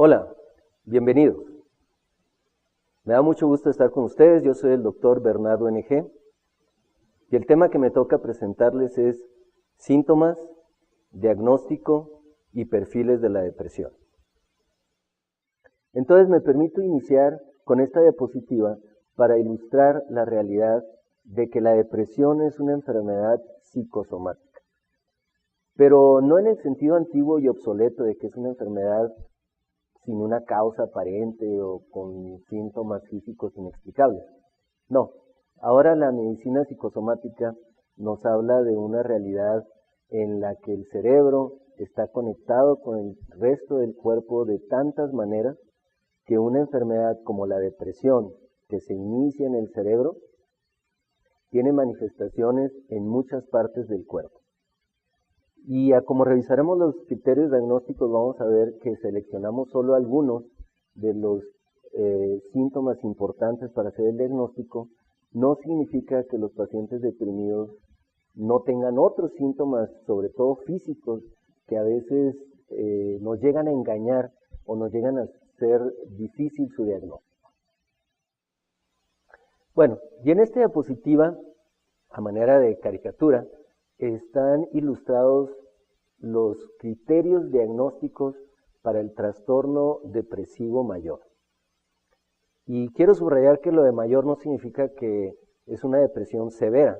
Hola, bienvenidos. Me da mucho gusto estar con ustedes. Yo soy el doctor Bernardo NG y el tema que me toca presentarles es síntomas, diagnóstico y perfiles de la depresión. Entonces me permito iniciar con esta diapositiva para ilustrar la realidad de que la depresión es una enfermedad psicosomática, pero no en el sentido antiguo y obsoleto de que es una enfermedad sin una causa aparente o con síntomas físicos inexplicables. No, ahora la medicina psicosomática nos habla de una realidad en la que el cerebro está conectado con el resto del cuerpo de tantas maneras que una enfermedad como la depresión, que se inicia en el cerebro, tiene manifestaciones en muchas partes del cuerpo. Y como revisaremos los criterios diagnósticos, vamos a ver que seleccionamos solo algunos de los síntomas importantes para hacer el diagnóstico. No significa que los pacientes deprimidos no tengan otros síntomas, sobre todo físicos, que a veces nos llegan a engañar o nos llegan a ser difícil su diagnóstico. Bueno, y en esta diapositiva, a manera de caricatura, están ilustrados los criterios diagnósticos para el trastorno depresivo mayor. Y quiero subrayar que lo de mayor no significa que es una depresión severa,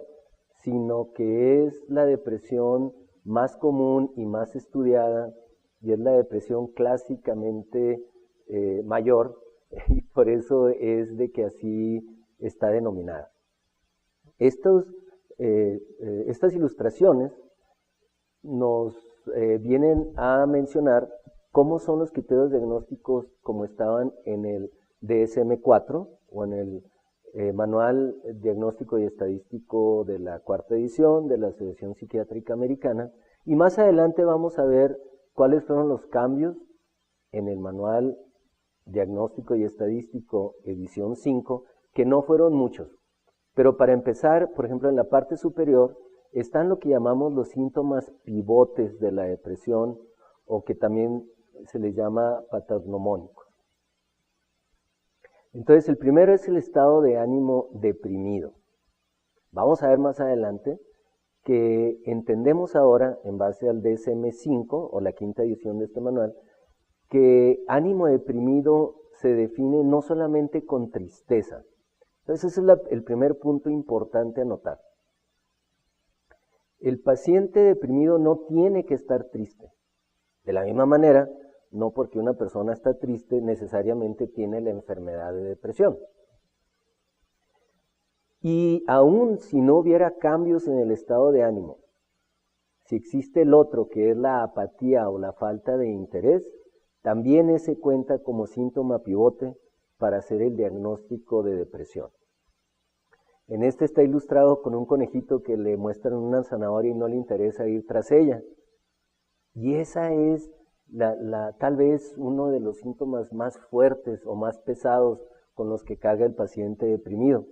sino que es la depresión más común y más estudiada, y es la depresión clásicamente mayor, y por eso es de que así está denominada. Estas ilustraciones nos vienen a mencionar cómo son los criterios diagnósticos como estaban en el DSM-4 o en el Manual Diagnóstico y Estadístico de la cuarta edición de la Asociación Psiquiátrica Americana, y más adelante vamos a ver cuáles fueron los cambios en el Manual Diagnóstico y Estadístico edición 5, que no fueron muchos. Pero para empezar, por ejemplo, en la parte superior están lo que llamamos los síntomas pivotes de la depresión, o que también se les llama patognomónicos. Entonces, el primero es el estado de ánimo deprimido. Vamos a ver más adelante que entendemos ahora, en base al DSM-5, o la quinta edición de este manual, que ánimo deprimido se define no solamente con tristeza. Entonces, ese es el primer punto importante a notar. El paciente deprimido no tiene que estar triste. De la misma manera, no porque una persona está triste necesariamente tiene la enfermedad de depresión. Y aún si no hubiera cambios en el estado de ánimo, si existe el otro que es la apatía o la falta de interés, también ese cuenta como síntoma pivote para hacer el diagnóstico de depresión. En este está ilustrado con un conejito que le muestran una zanahoria y no le interesa ir tras ella. Y esa es tal vez uno de los síntomas más fuertes o más pesados con los que carga el paciente deprimido.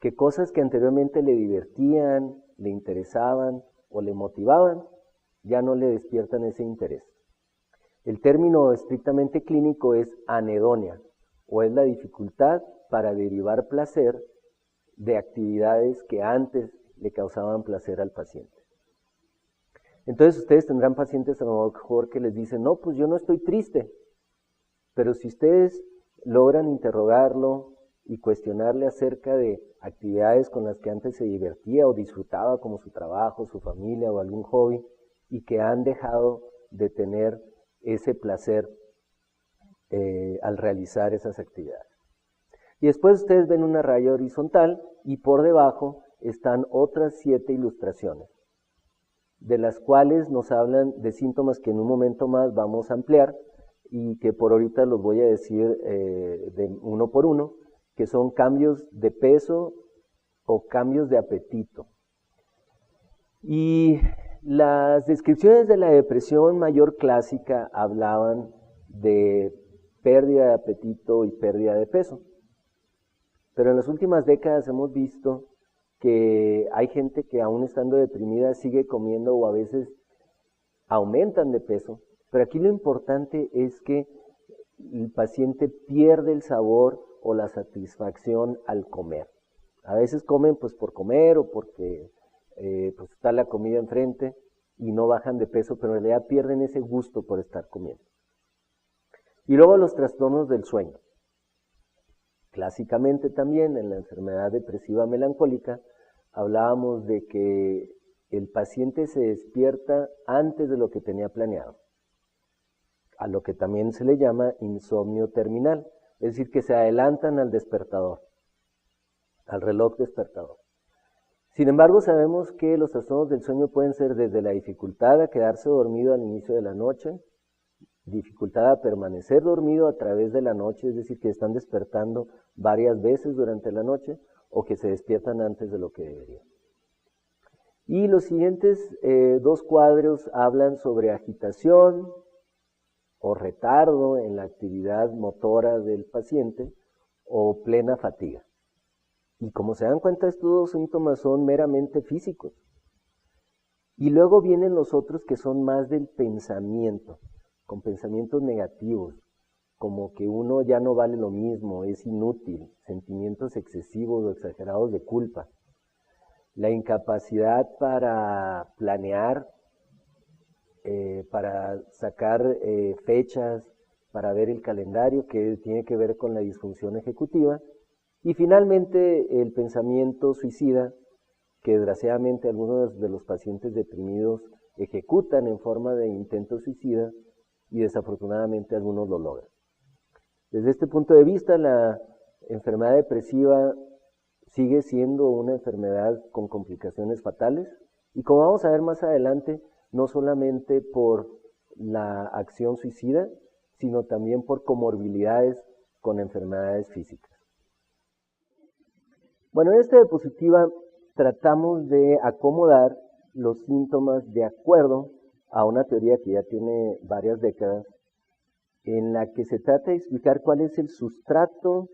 Que cosas que anteriormente le divertían, le interesaban o le motivaban, ya no le despiertan ese interés. El término estrictamente clínico es anedonia, o es la dificultad para derivar placer de actividades que antes le causaban placer al paciente. Entonces ustedes tendrán pacientes a lo mejor que les dicen, no, pues yo no estoy triste, pero si ustedes logran interrogarlo y cuestionarle acerca de actividades con las que antes se divertía o disfrutaba, como su trabajo, su familia o algún hobby, y que han dejado de tener ese placer al realizar esas actividades. Y después ustedes ven una raya horizontal y por debajo están otras 7 ilustraciones, de las cuales nos hablan de síntomas que en un momento más vamos a ampliar y que por ahorita los voy a decir de uno por uno, que son cambios de peso o cambios de apetito. Y las descripciones de la depresión mayor clásica hablaban de pérdida de apetito y pérdida de peso. Pero en las últimas décadas hemos visto que hay gente que aún estando deprimida sigue comiendo o a veces aumentan de peso Pero aquí lo importante es que el paciente pierde el sabor o la satisfacción al comer. A veces comen pues por comer o porque pues está la comida enfrente y no bajan de peso, pero en realidad pierden ese gusto por estar comiendo. Y luego los trastornos del sueño. Clásicamente también en la enfermedad depresiva melancólica hablábamos de que el paciente se despierta antes de lo que tenía planeado, a lo que también se le llama insomnio terminal, es decir, que se adelantan al despertador, al reloj despertador. Sin embargo, sabemos que los trastornos del sueño pueden ser desde la dificultad a quedarse dormido al inicio de la noche, dificultad a permanecer dormido a través de la noche, es decir, que están despertando varias veces durante la noche o que se despiertan antes de lo que deberían. Y los siguientes dos cuadros hablan sobre agitación o retardo en la actividad motora del paciente o plena fatiga. Y como se dan cuenta, estos dos síntomas son meramente físicos. Y luego vienen los otros que son más del pensamiento, con pensamientos negativos, como que uno ya no vale lo mismo, es inútil, sentimientos excesivos o exagerados de culpa. La incapacidad para planear, para sacar fechas, para ver el calendario, que tiene que ver con la disfunción ejecutiva. Y finalmente el pensamiento suicida, que desgraciadamente algunos de los pacientes deprimidos ejecutan en forma de intento suicida y desafortunadamente algunos lo logran. Desde este punto de vista, la enfermedad depresiva sigue siendo una enfermedad con complicaciones fatales y como vamos a ver más adelante, no solamente por la acción suicida, sino también por comorbilidades con enfermedades físicas. Bueno, en esta diapositiva tratamos de acomodar los síntomas de acuerdo a una teoría que ya tiene varias décadas, en la que se trata de explicar cuál es el sustrato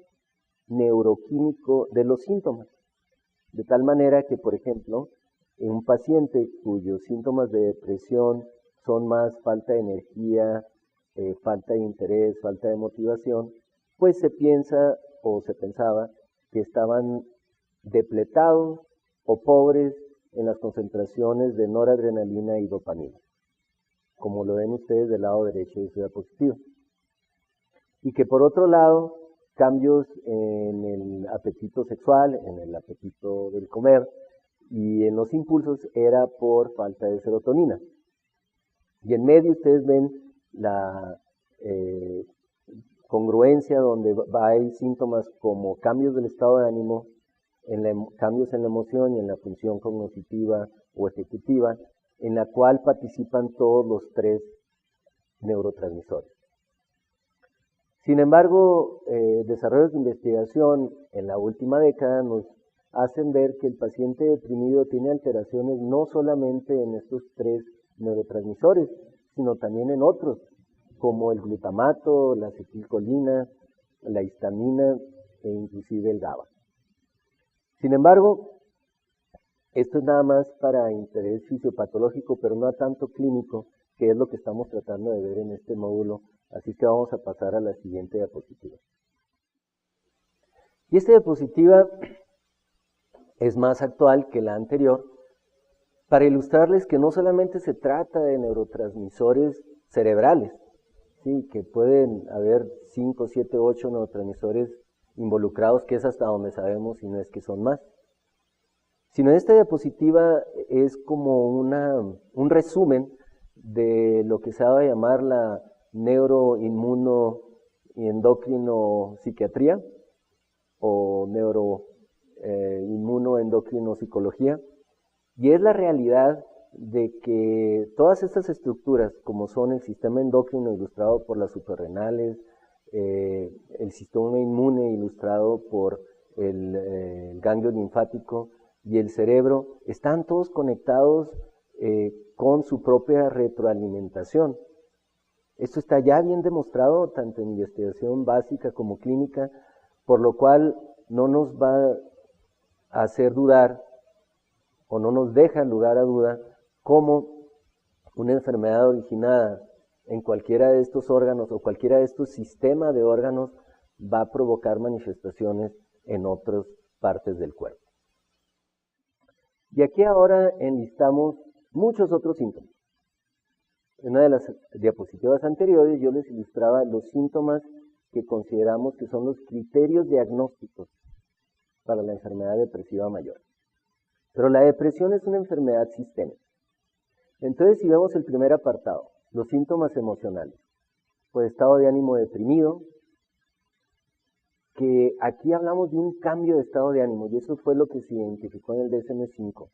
neuroquímico de los síntomas. De tal manera que, por ejemplo, en un paciente cuyos síntomas de depresión son más falta de energía, falta de interés, falta de motivación, pues se piensa o se pensaba que estaban depletados o pobres en las concentraciones de noradrenalina y dopamina, como lo ven ustedes del lado derecho de su diapositiva. Y que por otro lado, cambios en el apetito sexual, en el apetito del comer y en los impulsos era por falta de serotonina. Y en medio ustedes ven la congruencia donde hay síntomas como cambios del estado de ánimo, cambios en la emoción y en la función cognitiva o ejecutiva, en la cual participan todos los tres neurotransmisores. Sin embargo, desarrollos de investigación en la última década nos hacen ver que el paciente deprimido tiene alteraciones no solamente en estos tres neurotransmisores, sino también en otros, como el glutamato, la acetilcolina, la histamina e inclusive el GABA. Sin embargo, esto es nada más para interés fisiopatológico, pero no tanto clínico, que es lo que estamos tratando de ver en este módulo. Así que vamos a pasar a la siguiente diapositiva. Y esta diapositiva es más actual que la anterior, para ilustrarles que no solamente se trata de neurotransmisores cerebrales, ¿sí? Que pueden haber 5, 7, 8 neurotransmisores involucrados, que es hasta donde sabemos y no es que son más. Sino esta diapositiva es como un resumen de lo que se va a llamar la neuroinmuno y endocrino psiquiatría o neuroinmuno endocrino psicología, y es la realidad de que todas estas estructuras, como son el sistema endocrino ilustrado por las suprarrenales, el sistema inmune ilustrado por el ganglio linfático y el cerebro, están todos conectados con su propia retroalimentación. Esto está ya bien demostrado tanto en investigación básica como clínica, por lo cual no nos va a hacer dudar o no nos deja lugar a duda cómo una enfermedad originada en cualquiera de estos órganos o cualquiera de estos sistemas de órganos va a provocar manifestaciones en otras partes del cuerpo. Y aquí ahora enlistamos muchos otros síntomas. En una de las diapositivas anteriores yo les ilustraba los síntomas que consideramos que son los criterios diagnósticos para la enfermedad depresiva mayor. Pero la depresión es una enfermedad sistémica. Entonces, si vemos el primer apartado, los síntomas emocionales, pues estado de ánimo deprimido, que aquí hablamos de un cambio de estado de ánimo, y eso fue lo que se identificó en el DSM-5.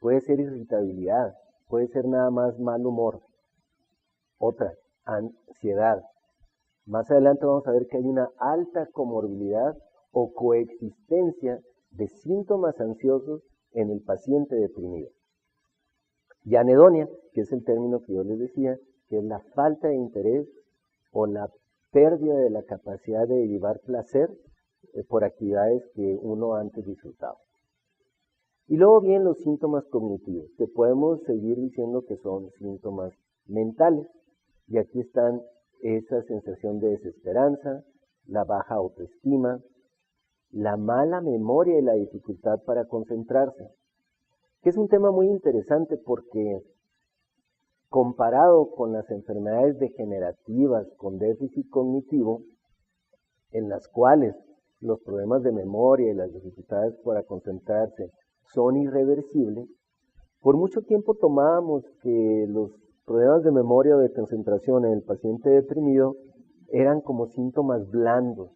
Puede ser irritabilidad, puede ser nada más mal humor. Otra, ansiedad. Más adelante vamos a ver que hay una alta comorbilidad o coexistencia de síntomas ansiosos en el paciente deprimido. Y anedonia, que es el término que yo les decía, que es la falta de interés o la pérdida de la capacidad de llevar placer por actividades que uno antes disfrutaba. Y luego vienen los síntomas cognitivos, que podemos seguir diciendo que son síntomas mentales. Y aquí están esa sensación de desesperanza, la baja autoestima, la mala memoria y la dificultad para concentrarse, que es un tema muy interesante porque comparado con las enfermedades degenerativas con déficit cognitivo, en las cuales los problemas de memoria y las dificultades para concentrarse son irreversibles, por mucho tiempo tomábamos que los problemas de memoria o de concentración en el paciente deprimido eran como síntomas blandos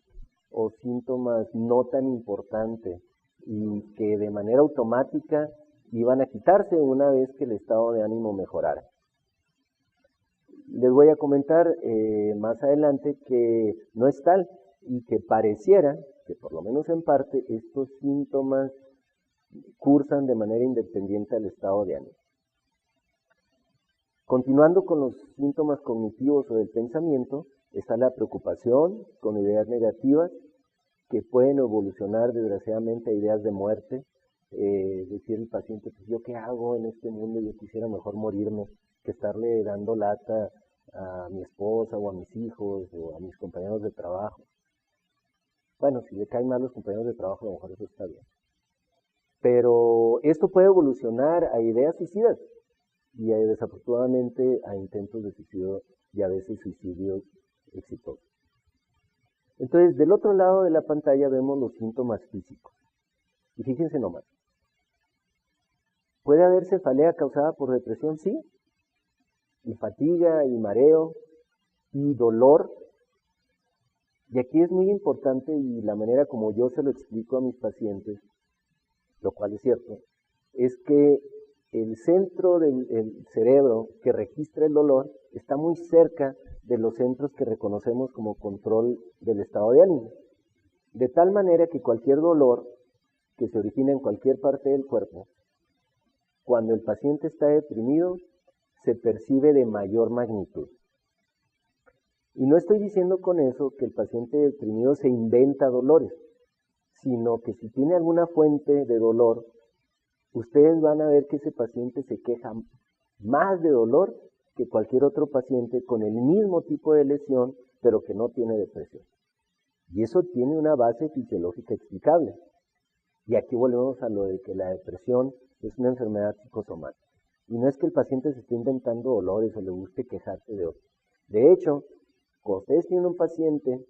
o síntomas no tan importantes y que de manera automática iban a quitarse una vez que el estado de ánimo mejorara. Les voy a comentar más adelante que no es tal y que pareciera que por lo menos en parte estos síntomas cursan de manera independiente al estado de ánimo. Continuando con los síntomas cognitivos o del pensamiento, está la preocupación con ideas negativas que pueden evolucionar desgraciadamente a ideas de muerte. Decir el paciente, pues yo qué hago en este mundo, yo quisiera mejor morirme que estarle dando lata a mi esposa o a mis hijos o a mis compañeros de trabajo. Bueno, si le caen mal los compañeros de trabajo, a lo mejor eso está bien. Pero esto puede evolucionar a ideas suicidas y desafortunadamente a intentos de suicidio y a veces suicidios exitosos. Entonces, del otro lado de la pantalla vemos los síntomas físicos. Y fíjense nomás. ¿Puede haber cefalea causada por depresión? Sí. Y fatiga, y mareo, y dolor. Y aquí es muy importante, y la manera como yo se lo explico a mis pacientes, lo cual es cierto, es que el centro del cerebro que registra el dolor está muy cerca de los centros que reconocemos como control del estado de ánimo. De tal manera que cualquier dolor que se origina en cualquier parte del cuerpo, cuando el paciente está deprimido, se percibe de mayor magnitud. Y no estoy diciendo con eso que el paciente deprimido se inventa dolores, sino que si tiene alguna fuente de dolor, ustedes van a ver que ese paciente se queja más de dolor que cualquier otro paciente con el mismo tipo de lesión, pero que no tiene depresión. Y eso tiene una base fisiológica explicable. Y aquí volvemos a lo de que la depresión es una enfermedad psicosomática. Y no es que el paciente se esté inventando dolores o le guste quejarse de otros. De hecho, cuando ustedes tienen un paciente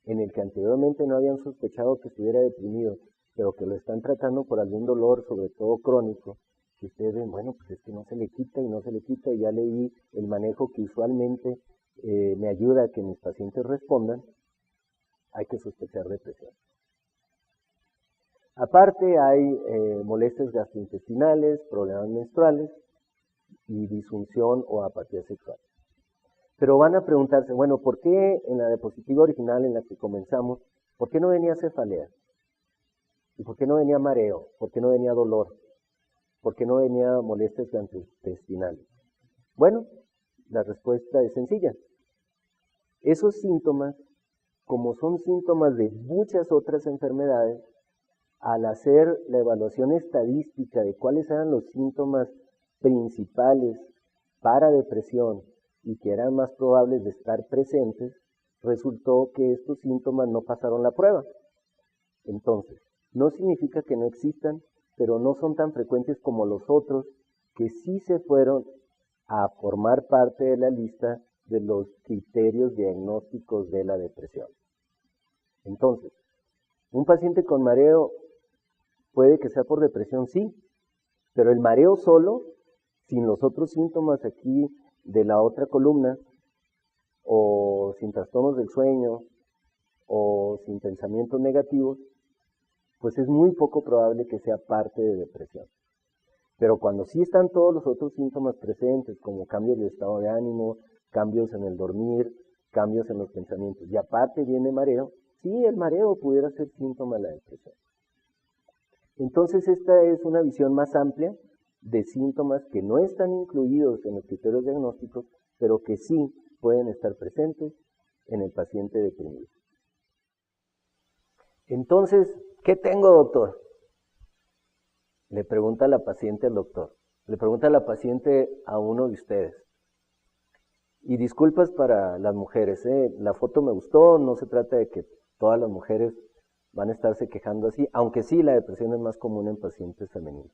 en el que anteriormente no habían sospechado que estuviera deprimido, pero que lo están tratando por algún dolor, sobre todo crónico, que ustedes ven, bueno, pues es que no se le quita y no se le quita, y ya leí el manejo que usualmente me ayuda a que mis pacientes respondan, hay que sospechar depresión. Aparte hay molestias gastrointestinales, problemas menstruales y disfunción o apatía sexual. Pero van a preguntarse, bueno, ¿por qué en la diapositiva original en la que comenzamos, por qué no venía cefalea? ¿Y por qué no venía mareo? ¿Por qué no venía dolor? ¿Por qué no venía molestias gastrointestinales? Bueno, la respuesta es sencilla. Esos síntomas, como son síntomas de muchas otras enfermedades, al hacer la evaluación estadística de cuáles eran los síntomas principales para depresión y que eran más probables de estar presentes, resultó que estos síntomas no pasaron la prueba. Entonces, no significa que no existan, pero no son tan frecuentes como los otros que sí se fueron a formar parte de la lista de los criterios diagnósticos de la depresión. Entonces, un paciente con mareo puede que sea por depresión, sí, pero el mareo solo, sin los otros síntomas aquí de la otra columna, o sin trastornos del sueño, o sin pensamientos negativos, pues es muy poco probable que sea parte de depresión. Pero cuando sí están todos los otros síntomas presentes, como cambios de estado de ánimo, cambios en el dormir, cambios en los pensamientos, y aparte viene mareo, sí, el mareo pudiera ser síntoma de la depresión. Entonces esta es una visión más amplia de síntomas que no están incluidos en los criterios diagnósticos, pero que sí pueden estar presentes en el paciente deprimido. Entonces, ¿qué tengo, doctor? Le pregunta la paciente al doctor. Le pregunta la paciente a uno de ustedes. Y disculpas para las mujeres, la foto me gustó, no se trata de que todas las mujeres van a estarse quejando así, aunque sí la depresión es más común en pacientes femeninos.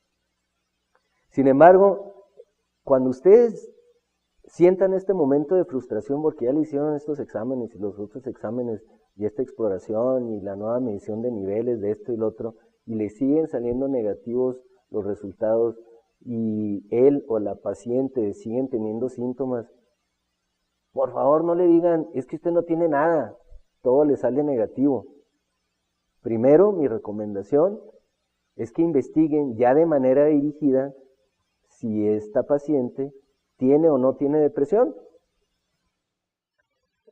Sin embargo, cuando ustedes sientan este momento de frustración porque ya le hicieron estos exámenes y los otros exámenes y esta exploración y la nueva medición de niveles de esto y lo otro, y le siguen saliendo negativos los resultados y él o la paciente siguen teniendo síntomas, por favor no le digan, es que usted no tiene nada, todo le sale negativo. Primero, mi recomendación es que investiguen ya de manera dirigida si esta paciente tiene o no tiene depresión.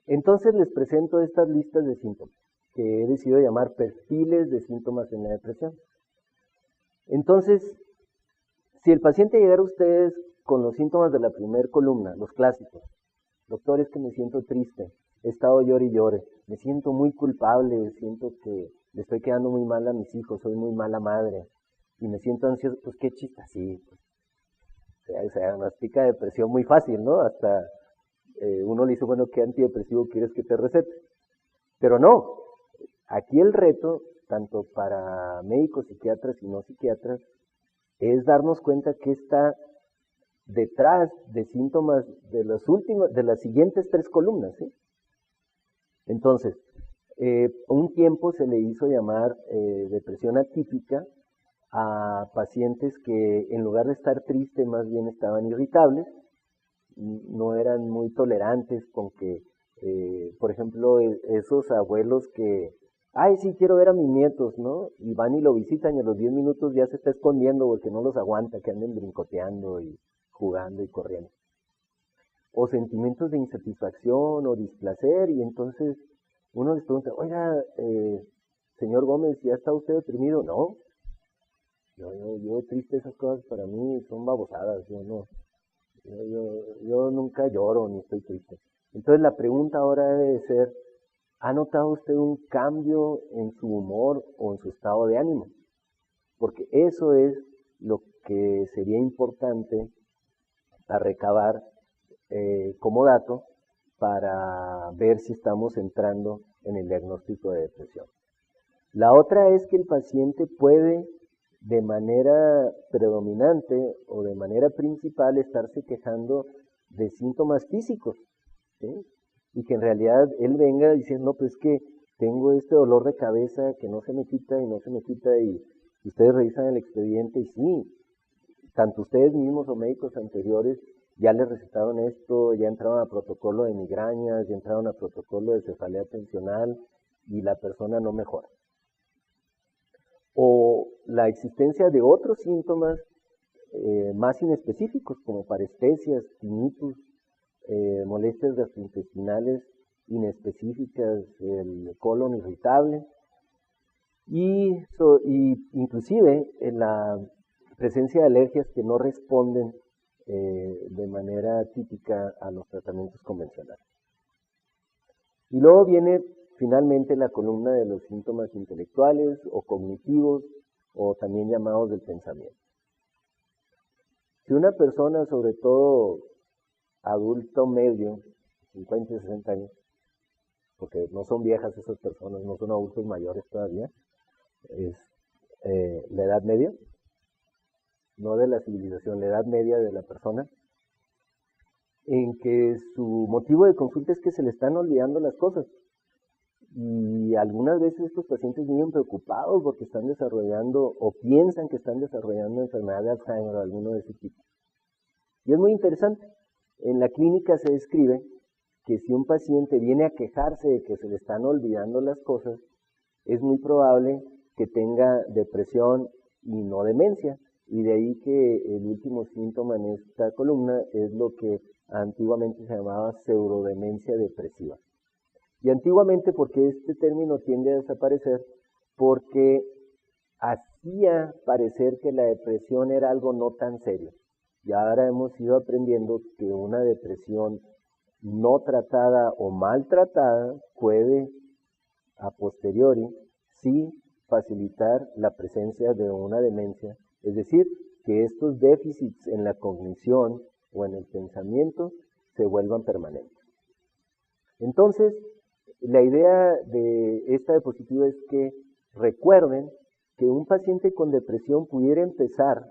Entonces les presento estas listas de síntomas, que he decidido llamar perfiles de síntomas en la depresión. Entonces, si el paciente llegara a ustedes con los síntomas de la primera columna, los clásicos, doctor, es que me siento triste, he estado llore y llore, me siento muy culpable, siento que le estoy quedando muy mal a mis hijos, soy muy mala madre, y me siento ansioso, pues qué chiste, sí, pues, se diagnostica depresión muy fácil, ¿no? Hasta uno le dice, bueno, ¿qué antidepresivo quieres que te recete? Pero no, aquí el reto, tanto para médicos, psiquiatras y no psiquiatras, es darnos cuenta que está detrás de síntomas de las siguientes tres columnas, ¿sí? Entonces, un tiempo se le hizo llamar depresión atípica a pacientes que en lugar de estar tristes más bien estaban irritables, no eran muy tolerantes con que, por ejemplo, esos abuelos que, ay, sí, quiero ver a mis nietos, ¿no? Y van y lo visitan y a los 10 minutos ya se está escondiendo porque no los aguanta, que anden brincoteando y jugando y corriendo. O sentimientos de insatisfacción o displacer, y entonces uno les pregunta, oiga, señor Gómez, ¿ya está usted deprimido? No, yo triste, esas cosas para mí son babosadas, yo no. Yo nunca lloro ni estoy triste. Entonces la pregunta ahora debe ser, ¿ha notado usted un cambio en su humor o en su estado de ánimo? Porque eso es lo que sería importante a recabar como dato para ver si estamos entrando en el diagnóstico de depresión. La otra es que el paciente puede de manera predominante o de manera principal estarse quejando de síntomas físicos, ¿sí? Y que en realidad él venga diciendo, pues es que tengo este dolor de cabeza que no se me quita y no se me quita, y ustedes revisan el expediente y sí, tanto ustedes mismos o médicos anteriores ya les recetaron esto, ya entraron a protocolo de migrañas, ya entraron a protocolo de cefalea tensional y la persona no mejora. O la existencia de otros síntomas más inespecíficos, como parestesias, tinnitus, molestias gastrointestinales inespecíficas, el colon irritable, y inclusive en la presencia de alergias que no responden de manera típica a los tratamientos convencionales. Y luego viene finalmente la columna de los síntomas intelectuales o cognitivos, o también llamados del pensamiento. Si una persona, sobre todo adulto medio, 50 y 60 años, porque no son viejas esas personas, no son adultos mayores todavía, es la edad media, no de la civilización, la edad media de la persona, en que su motivo de consulta es que se le están olvidando las cosas. Y algunas veces estos pacientes viven preocupados porque están desarrollando o piensan que están desarrollando enfermedad de Alzheimer o alguno de ese tipo. Y es muy interesante. En la clínica se describe que si un paciente viene a quejarse de que se le están olvidando las cosas, es muy probable que tenga depresión y no demencia. Y de ahí que el último síntoma en esta columna es lo que antiguamente se llamaba pseudodemencia depresiva. Y antiguamente, porque este término tiende a desaparecer, porque hacía parecer que la depresión era algo no tan serio. Y ahora hemos ido aprendiendo que una depresión no tratada o maltratada puede, a posteriori, sí facilitar la presencia de una demencia. Es decir, que estos déficits en la cognición o en el pensamiento se vuelvan permanentes. Entonces, la idea de esta diapositiva es que recuerden que un paciente con depresión pudiera empezar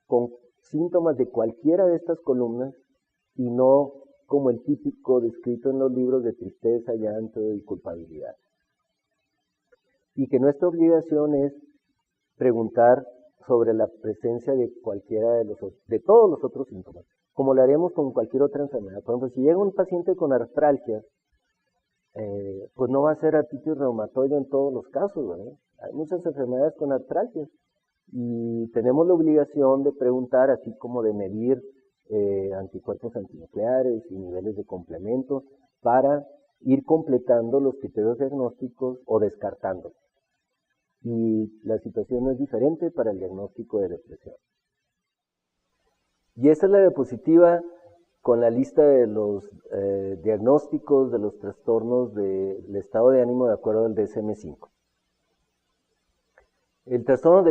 con síntomas de cualquiera de estas columnas y no como el típico descrito en los libros de tristeza, llanto y culpabilidad. Y que nuestra obligación es preguntar sobre la presencia de cualquiera de todos los otros síntomas, como lo haremos con cualquier otra enfermedad. Por ejemplo, si llega un paciente con artralgia, pues no va a ser artritis reumatoide en todos los casos, ¿verdad? Hay muchas enfermedades con artralgia y tenemos la obligación de preguntar, así como de medir anticuerpos antinucleares y niveles de complemento para ir completando los criterios diagnósticos o descartándolos. Y la situación no es diferente para el diagnóstico de depresión. Y esta es la diapositiva con la lista de los diagnósticos de los trastornos del estado de ánimo de acuerdo al DSM-5. El trastorno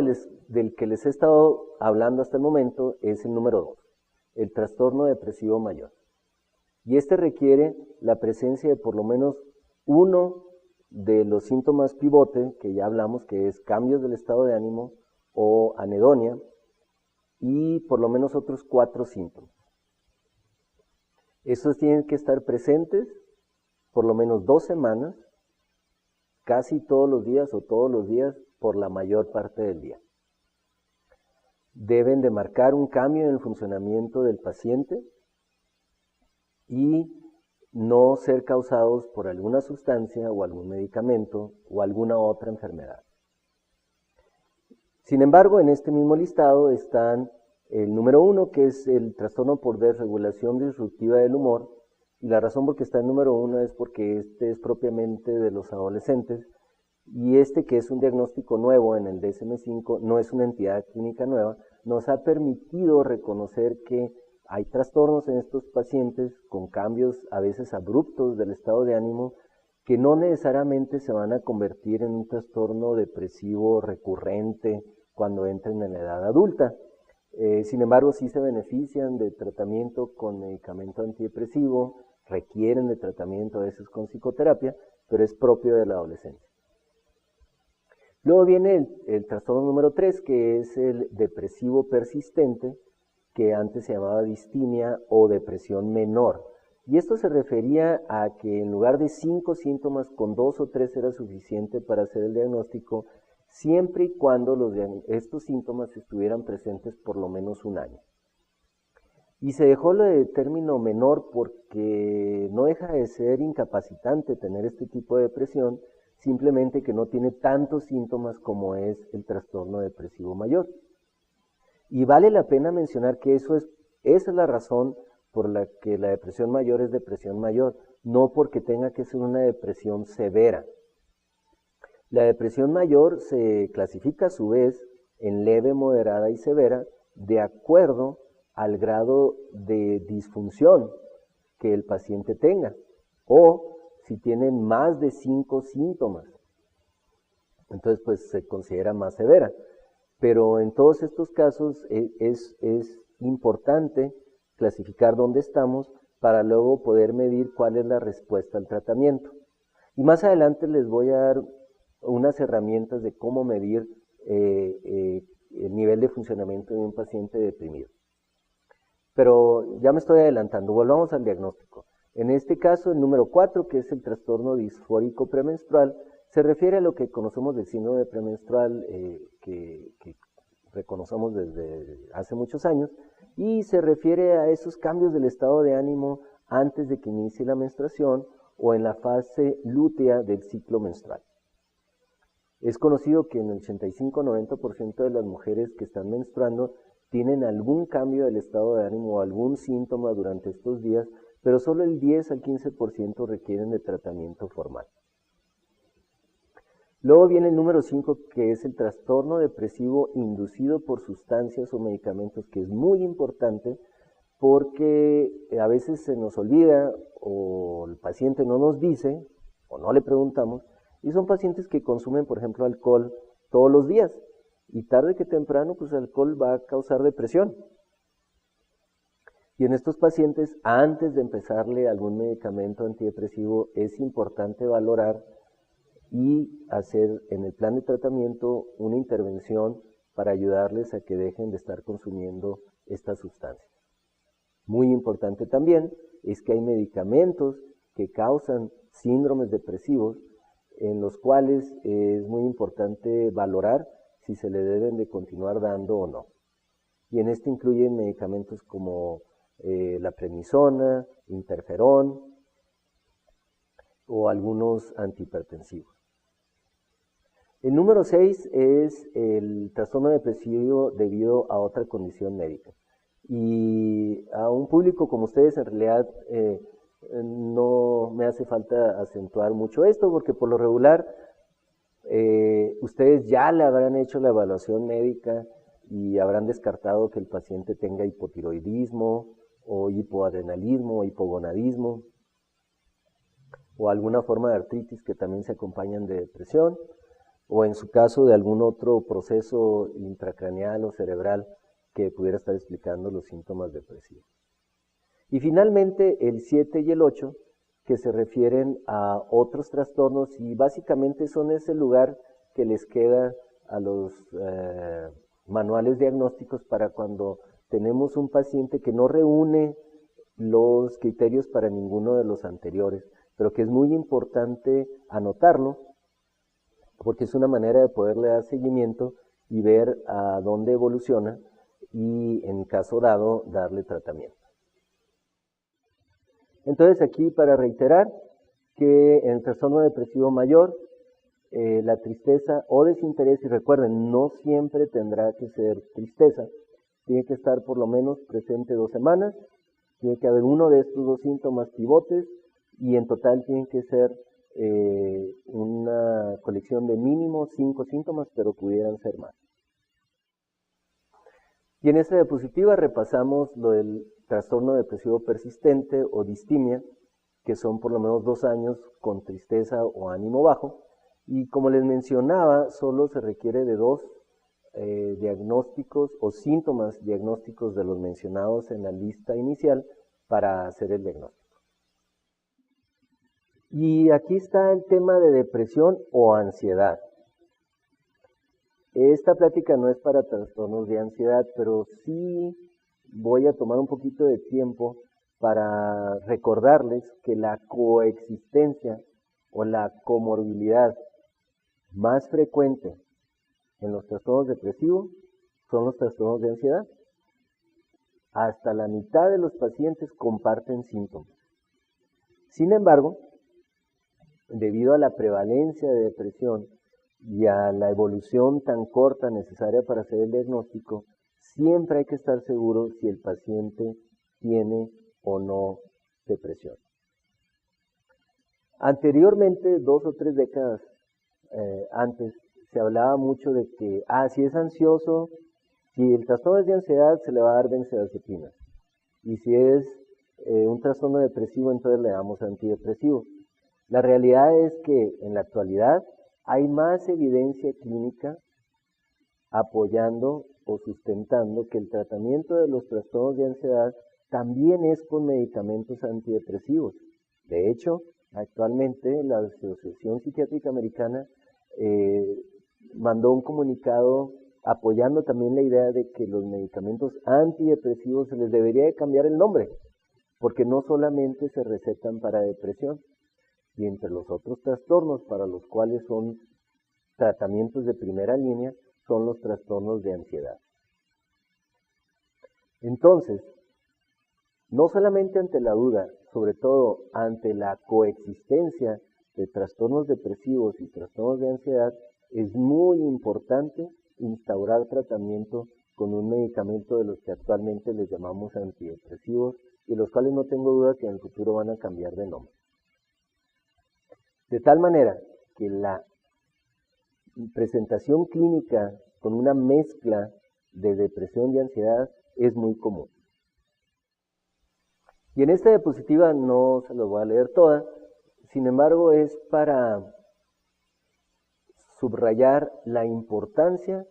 del que les he estado hablando hasta el momento es el número 2, el trastorno depresivo mayor. Y este requiere la presencia de por lo menos uno de los síntomas pivote, que ya hablamos, que es cambios del estado de ánimo o anedonia, y por lo menos otros 4 síntomas. Estos tienen que estar presentes por lo menos 2 semanas, casi todos los días o todos los días por la mayor parte del día. Deben de marcar un cambio en el funcionamiento del paciente y no ser causados por alguna sustancia o algún medicamento o alguna otra enfermedad. Sin embargo, en este mismo listado están el número 1, que es el trastorno por desregulación disruptiva del humor, y la razón por que está en número 1 es porque este es propiamente de los adolescentes, y este, que es un diagnóstico nuevo en el DSM-5, no es una entidad clínica nueva, nos ha permitido reconocer que hay trastornos en estos pacientes con cambios a veces abruptos del estado de ánimo que no necesariamente se van a convertir en un trastorno depresivo recurrente cuando entren en la edad adulta. Sin embargo, sí se benefician de tratamiento con medicamento antidepresivo, requieren de tratamiento a veces con psicoterapia, pero es propio de la adolescencia. Luego viene el trastorno número 3, que es el depresivo persistente, que antes se llamaba distimia o depresión menor. Y esto se refería a que en lugar de 5 síntomas, con 2 o 3 era suficiente para hacer el diagnóstico, siempre y cuando estos síntomas estuvieran presentes por lo menos un año. Y se dejó lo de término menor porque no deja de ser incapacitante tener este tipo de depresión, simplemente que no tiene tantos síntomas como es el trastorno depresivo mayor. Y vale la pena mencionar que esa es la razón por la que la depresión mayor es depresión mayor, no porque tenga que ser una depresión severa. La depresión mayor se clasifica a su vez en leve, moderada y severa de acuerdo al grado de disfunción que el paciente tenga o si tienen más de 5 síntomas. Entonces pues se considera más severa. Pero en todos estos casos es importante clasificar dónde estamos para luego poder medir cuál es la respuesta al tratamiento. Y más adelante les voy a dar unas herramientas de cómo medir el nivel de funcionamiento de un paciente deprimido. Pero ya me estoy adelantando, volvamos al diagnóstico. En este caso, el número 4, que es el trastorno disfórico premenstrual, se refiere a lo que conocemos del síndrome premenstrual que reconocemos desde hace muchos años, y se refiere a esos cambios del estado de ánimo antes de que inicie la menstruación o en la fase lútea del ciclo menstrual. Es conocido que en el 85-90% de las mujeres que están menstruando tienen algún cambio del estado de ánimo o algún síntoma durante estos días, pero solo el 10 al 15% requieren de tratamiento formal. Luego viene el número 5, que es el trastorno depresivo inducido por sustancias o medicamentos, que es muy importante porque a veces se nos olvida o el paciente no nos dice o no le preguntamos, y son pacientes que consumen, por ejemplo, alcohol todos los días, y tarde que temprano, pues el alcohol va a causar depresión. Y en estos pacientes, antes de empezarle algún medicamento antidepresivo, es importante valorar y hacer en el plan de tratamiento una intervención para ayudarles a que dejen de estar consumiendo estas sustancias. Muy importante también es que hay medicamentos que causan síndromes depresivos en los cuales es muy importante valorar si se le deben de continuar dando o no. Y en este incluyen medicamentos como la prednisona, interferón o algunos antihipertensivos. El número 6 es el trastorno depresivo debido a otra condición médica. Y a un público como ustedes en realidad no me hace falta acentuar mucho esto, porque por lo regular ustedes ya le habrán hecho la evaluación médica y habrán descartado que el paciente tenga hipotiroidismo o hipoadrenalismo o hipogonadismo o alguna forma de artritis que también se acompañan de depresión, o en su caso de algún otro proceso intracraneal o cerebral que pudiera estar explicando los síntomas depresivos. Y finalmente el 7 y el 8, que se refieren a otros trastornos y básicamente son ese lugar que les queda a los manuales diagnósticos para cuando tenemos un paciente que no reúne los criterios para ninguno de los anteriores, pero que es muy importante anotarlo porque es una manera de poderle dar seguimiento y ver a dónde evoluciona y en caso dado darle tratamiento. Entonces aquí para reiterar que en el trastorno depresivo mayor la tristeza o desinterés, y recuerden, no siempre tendrá que ser tristeza, tiene que estar por lo menos presente 2 semanas, tiene que haber uno de estos 2 síntomas pivotes y en total tienen que ser una colección de mínimo 5 síntomas, pero pudieran ser más. Y en esta diapositiva repasamos lo del trastorno depresivo persistente o distimia, que son por lo menos 2 años con tristeza o ánimo bajo, y como les mencionaba, solo se requiere de 2 diagnósticos o síntomas diagnósticos de los mencionados en la lista inicial para hacer el diagnóstico. Y aquí está el tema de depresión o ansiedad. Esta plática no es para trastornos de ansiedad, pero sí voy a tomar un poquito de tiempo para recordarles que la coexistencia o la comorbilidad más frecuente en los trastornos depresivos son los trastornos de ansiedad. Hasta la mitad de los pacientes comparten síntomas. Sin embargo, debido a la prevalencia de depresión y a la evolución tan corta necesaria para hacer el diagnóstico, siempre hay que estar seguro si el paciente tiene o no depresión. Anteriormente, 2 o 3 décadas antes, se hablaba mucho de que, si es ansioso, si el trastorno es de ansiedad, se le va a dar benzodiazepinas. Y si es un trastorno depresivo, entonces le damos antidepresivos. La realidad es que en la actualidad hay más evidencia clínica apoyando o sustentando que el tratamiento de los trastornos de ansiedad también es con medicamentos antidepresivos. De hecho, actualmente la Asociación Psiquiátrica Americana mandó un comunicado apoyando también la idea de que los medicamentos antidepresivos se les debería de cambiar el nombre, porque no solamente se recetan para depresión, y entre los otros trastornos para los cuales son tratamientos de primera línea, son los trastornos de ansiedad. Entonces, no solamente ante la duda, sobre todo ante la coexistencia de trastornos depresivos y trastornos de ansiedad, es muy importante instaurar tratamiento con un medicamento de los que actualmente les llamamos antidepresivos y los cuales no tengo duda que en el futuro van a cambiar de nombre. De tal manera que la presentación clínica con una mezcla de depresión y ansiedad es muy común. Y en esta diapositiva no se lo voy a leer toda, sin embargo es para subrayar la importancia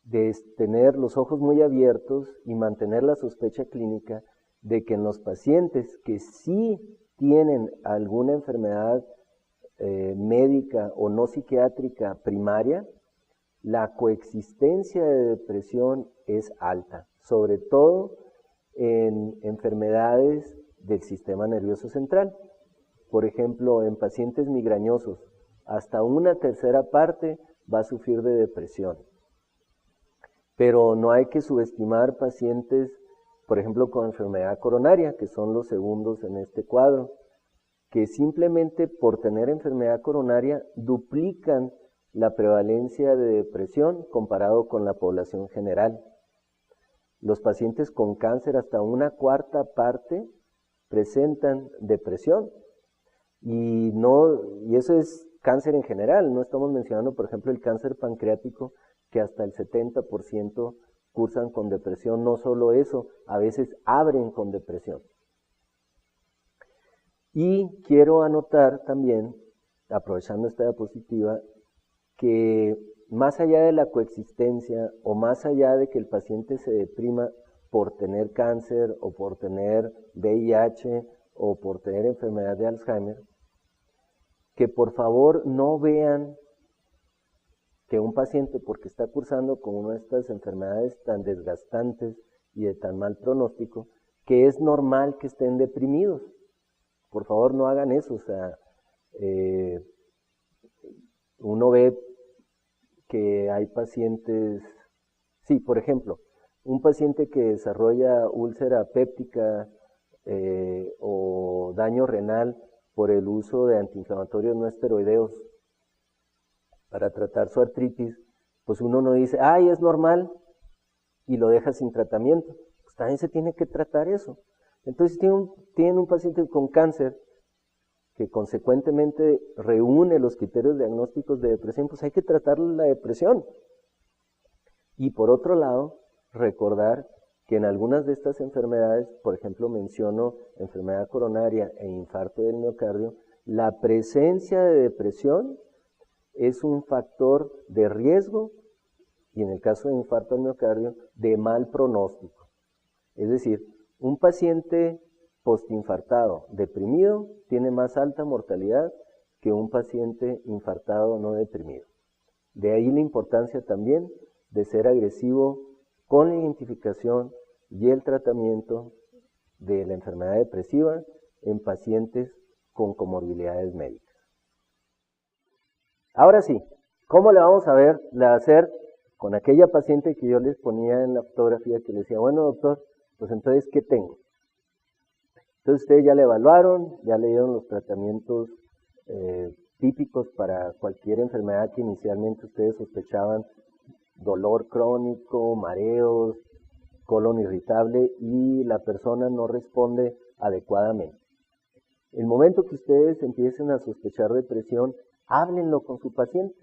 de tener los ojos muy abiertos y mantener la sospecha clínica de que en los pacientes que sí tienen alguna enfermedad médica o no psiquiátrica primaria, la coexistencia de depresión es alta, sobre todo en enfermedades del sistema nervioso central. Por ejemplo, en pacientes migrañosos, hasta una tercera parte va a sufrir de depresión. Pero no hay que subestimar pacientes, por ejemplo, con enfermedad coronaria, que son los segundos en este cuadro, que simplemente por tener enfermedad coronaria duplican la prevalencia de depresión comparado con la población general. Los pacientes con cáncer, hasta una cuarta parte, presentan depresión. Y eso es cáncer en general, no estamos mencionando, por ejemplo, el cáncer pancreático, que hasta el 70% cursan con depresión. No solo eso, a veces abren con depresión. Y quiero anotar también, aprovechando esta diapositiva, que más allá de la coexistencia o más allá de que el paciente se deprima por tener cáncer o por tener VIH o por tener enfermedad de Alzheimer, que por favor no vean que un paciente, porque está cursando con una de estas enfermedades tan desgastantes y de tan mal pronóstico, que es normal que estén deprimidos. Por favor, no hagan eso. O sea, uno ve que hay pacientes, sí, por ejemplo, un paciente que desarrolla úlcera péptica o daño renal por el uso de antiinflamatorios no esteroideos para tratar su artritis, pues uno no dice, ¡ay, es normal! Y lo deja sin tratamiento. Pues también se tiene que tratar eso. Entonces, tienen un paciente con cáncer que consecuentemente reúne los criterios diagnósticos de depresión, pues hay que tratar la depresión. Y por otro lado, recordar que en algunas de estas enfermedades, por ejemplo, menciono enfermedad coronaria e infarto del miocardio, la presencia de depresión es un factor de riesgo y en el caso de infarto del miocardio, de mal pronóstico. Es decir, un paciente postinfartado deprimido tiene más alta mortalidad que un paciente infartado no deprimido. De ahí la importancia también de ser agresivo con la identificación y el tratamiento de la enfermedad depresiva en pacientes con comorbilidades médicas. Ahora sí, ¿cómo le vamos a hacer con aquella paciente que yo les ponía en la fotografía que le decía, bueno doctor, pues entonces, ¿qué tengo? Entonces ustedes ya le evaluaron, ya le dieron los tratamientos típicos para cualquier enfermedad que inicialmente ustedes sospechaban, dolor crónico, mareos, colon irritable y la persona no responde adecuadamente. El momento que ustedes empiecen a sospechar depresión, háblenlo con su paciente.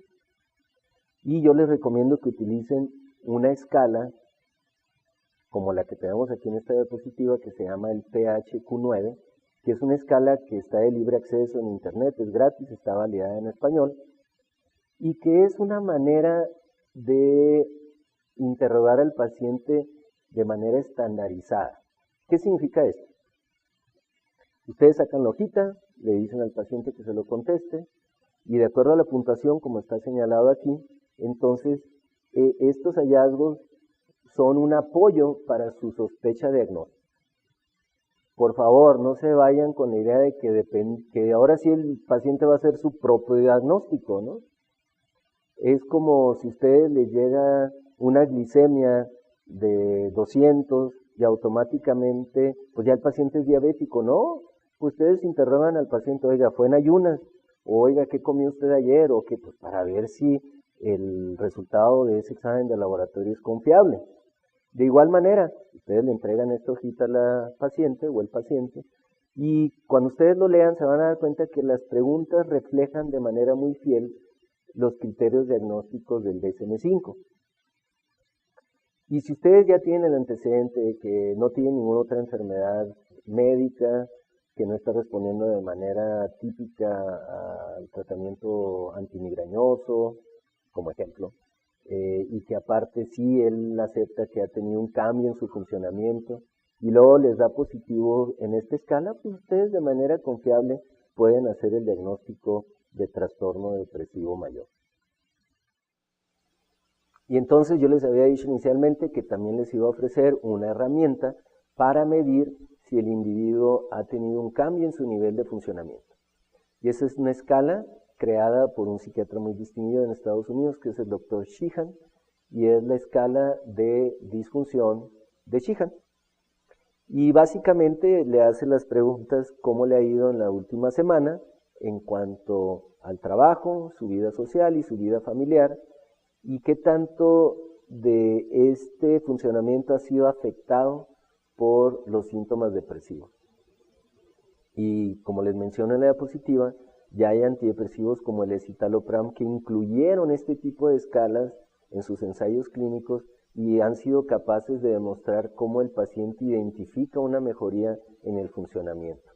Y yo les recomiendo que utilicen una escala como la que tenemos aquí en esta diapositiva, que se llama el PHQ-9, que es una escala que está de libre acceso en internet, es gratis, está validada en español, y que es una manera de interrogar al paciente de manera estandarizada. ¿Qué significa esto? Ustedes sacan la hojita, le dicen al paciente que se lo conteste, y de acuerdo a la puntuación, como está señalado aquí, entonces estos hallazgos son un apoyo para su sospecha diagnóstica. Por favor, no se vayan con la idea de que ahora sí el paciente va a hacer su propio diagnóstico, ¿no? Es como si a ustedes les llega una glicemia de 200 y automáticamente, pues ya el paciente es diabético, ¿no? Ustedes interrogan al paciente, oiga, ¿fue en ayunas? O, oiga, ¿qué comió usted ayer? O qué, pues para ver si el resultado de ese examen de laboratorio es confiable. De igual manera, ustedes le entregan esta hojita a la paciente o el paciente, y cuando ustedes lo lean se van a dar cuenta que las preguntas reflejan de manera muy fiel los criterios diagnósticos del DSM-5. Y si ustedes ya tienen el antecedente de que no tienen ninguna otra enfermedad médica, que no está respondiendo de manera típica al tratamiento antimigrañoso, como ejemplo, y que aparte sí él acepta que ha tenido un cambio en su funcionamiento, y luego les da positivo en esta escala, pues ustedes de manera confiable pueden hacer el diagnóstico de trastorno depresivo mayor. Y entonces yo les había dicho inicialmente que también les iba a ofrecer una herramienta para medir si el individuo ha tenido un cambio en su nivel de funcionamiento. Y esa es una escala creada por un psiquiatra muy distinguido en Estados Unidos, que es el Dr. Sheehan, y es la escala de disfunción de Sheehan. Y básicamente le hace las preguntas cómo le ha ido en la última semana en cuanto al trabajo, su vida social y su vida familiar, y qué tanto de este funcionamiento ha sido afectado por los síntomas depresivos. Y como les menciono en la diapositiva, ya hay antidepresivos como el escitalopram que incluyeron este tipo de escalas en sus ensayos clínicos y han sido capaces de demostrar cómo el paciente identifica una mejoría en el funcionamiento.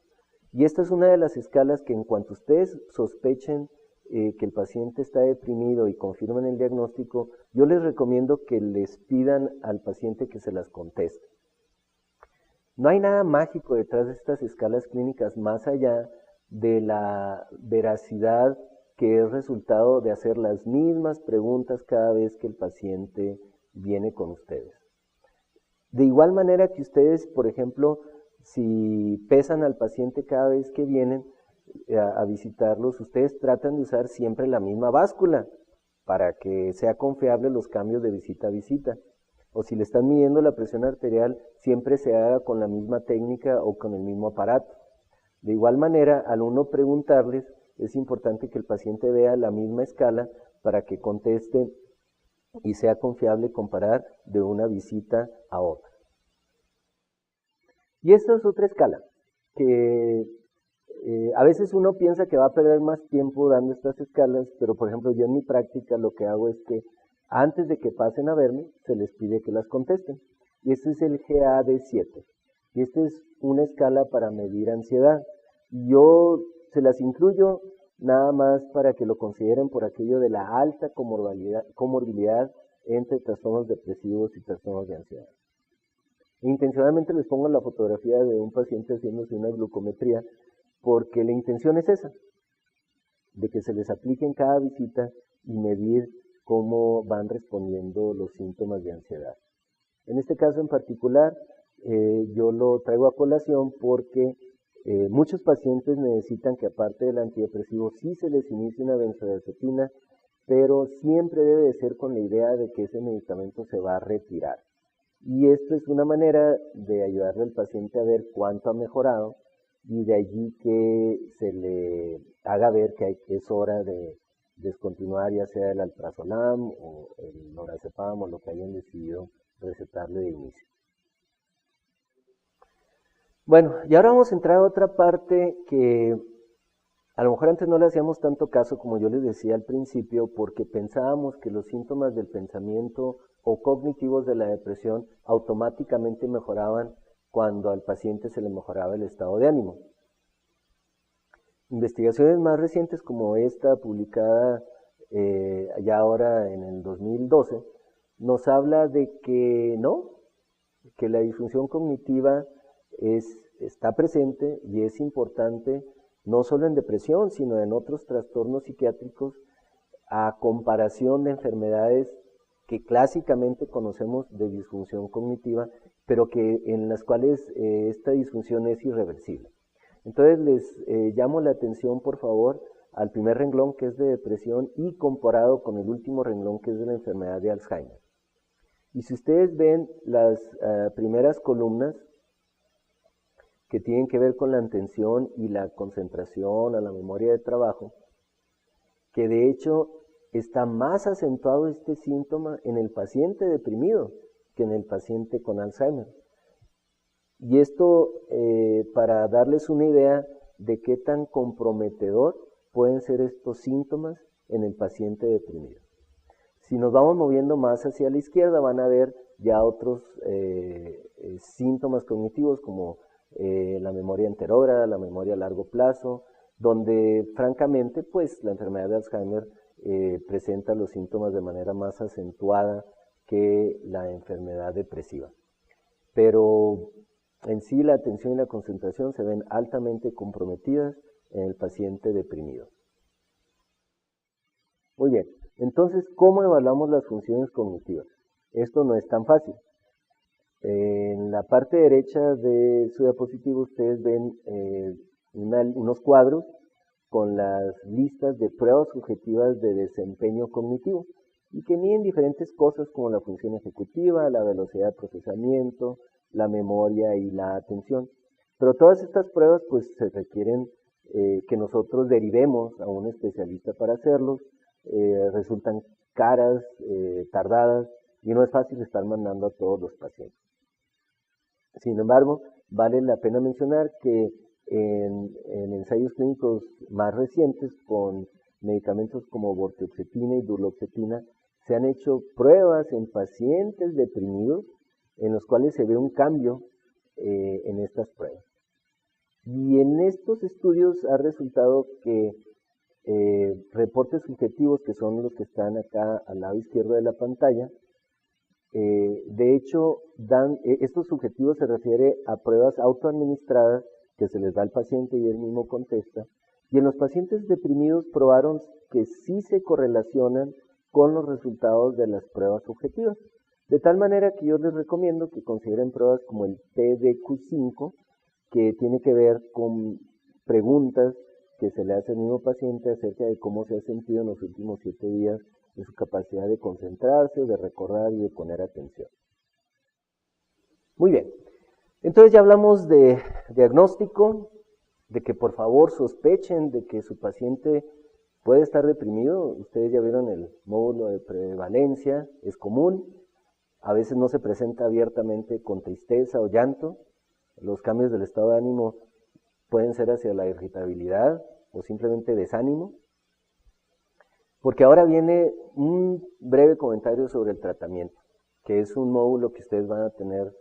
Y esta es una de las escalas que en cuanto ustedes sospechen que el paciente está deprimido y confirman el diagnóstico, yo les recomiendo que les pidan al paciente que se las conteste. No hay nada mágico detrás de estas escalas clínicas más allá de la veracidad que es resultado de hacer las mismas preguntas cada vez que el paciente viene con ustedes. De igual manera que ustedes, por ejemplo, si pesan al paciente cada vez que vienen a visitarlos, ustedes tratan de usar siempre la misma báscula para que sea confiable los cambios de visita a visita. O si le están midiendo la presión arterial, siempre se haga con la misma técnica o con el mismo aparato. De igual manera, al uno preguntarles, es importante que el paciente vea la misma escala para que conteste y sea confiable comparar de una visita a otra. Y esta es otra escala, que a veces uno piensa que va a perder más tiempo dando estas escalas, pero por ejemplo yo en mi práctica lo que hago es que antes de que pasen a verme, se les pide que las contesten. Y este es el GAD-7. Y esta es una escala para medir ansiedad. Yo se las incluyo nada más para que lo consideren por aquello de la alta comorbilidad entre trastornos depresivos y trastornos de ansiedad. Intencionalmente les pongo la fotografía de un paciente haciéndose una glucometría porque la intención es esa, de que se les aplique en cada visita y medir cómo van respondiendo los síntomas de ansiedad. En este caso en particular, yo lo traigo a colación porque muchos pacientes necesitan que aparte del antidepresivo sí se les inicie una benzodiazepina, pero siempre debe de ser con la idea de que ese medicamento se va a retirar. Y esto es una manera de ayudarle al paciente a ver cuánto ha mejorado y de allí que se le haga ver que es hora de descontinuar ya sea el alprazolam o el lorazepam o lo que hayan decidido recetarle de inicio. Bueno, y ahora vamos a entrar a otra parte que a lo mejor antes no le hacíamos tanto caso, como yo les decía al principio, porque pensábamos que los síntomas del pensamiento o cognitivos de la depresión automáticamente mejoraban cuando al paciente se le mejoraba el estado de ánimo. Investigaciones más recientes como esta, publicada ya ahora en el 2012, nos habla de que no, que la disfunción cognitiva está presente y es importante no solo en depresión, sino en otros trastornos psiquiátricos, a comparación de enfermedades que clásicamente conocemos de disfunción cognitiva, pero en las cuales esta disfunción es irreversible. Entonces les llamo la atención, por favor, al primer renglón, que es de depresión, y comparado con el último renglón, que es de la enfermedad de Alzheimer. Y si ustedes ven las primeras columnas, que tienen que ver con la atención y la concentración, a la memoria de trabajo, que de hecho está más acentuado este síntoma en el paciente deprimido que en el paciente con Alzheimer. Y esto para darles una idea de qué tan comprometedor pueden ser estos síntomas en el paciente deprimido. Si nos vamos moviendo más hacia la izquierda, van a ver ya otros síntomas cognitivos como la memoria anterógrada, la memoria a largo plazo, donde francamente pues la enfermedad de Alzheimer presenta los síntomas de manera más acentuada que la enfermedad depresiva. Pero en sí la atención y la concentración se ven altamente comprometidas en el paciente deprimido. Muy bien, entonces, ¿cómo evaluamos las funciones cognitivas? Esto no es tan fácil. En la parte derecha de su diapositiva ustedes ven unos cuadros con las listas de pruebas subjetivas de desempeño cognitivo y que miden diferentes cosas como la función ejecutiva, la velocidad de procesamiento, la memoria y la atención. Pero todas estas pruebas pues se requieren que nosotros derivemos a un especialista para hacerlos, resultan caras, tardadas, y no es fácil estar mandando a todos los pacientes. Sin embargo, vale la pena mencionar que en ensayos clínicos más recientes con medicamentos como vortioxetina y duloxetina, se han hecho pruebas en pacientes deprimidos en los cuales se ve un cambio en estas pruebas. Y en estos estudios ha resultado que reportes subjetivos, que son los que están acá al lado izquierdo de la pantalla, de hecho, estos subjetivos se refiere a pruebas autoadministradas que se les da al paciente y él mismo contesta, y en los pacientes deprimidos probaron que sí se correlacionan con los resultados de las pruebas subjetivas. De tal manera que yo les recomiendo que consideren pruebas como el PDQ-5, que tiene que ver con preguntas que se le hace al mismo paciente acerca de cómo se ha sentido en los últimos 7 días, de su capacidad de concentrarse, de recordar y de poner atención. Muy bien, entonces ya hablamos de diagnóstico, de que por favor sospechen de que su paciente puede estar deprimido. Ustedes ya vieron el módulo de prevalencia, es común, a veces no se presenta abiertamente con tristeza o llanto. Los cambios del estado de ánimo pueden ser hacia la irritabilidad o simplemente desánimo. Porque ahora viene un breve comentario sobre el tratamiento, que es un módulo que ustedes van a tener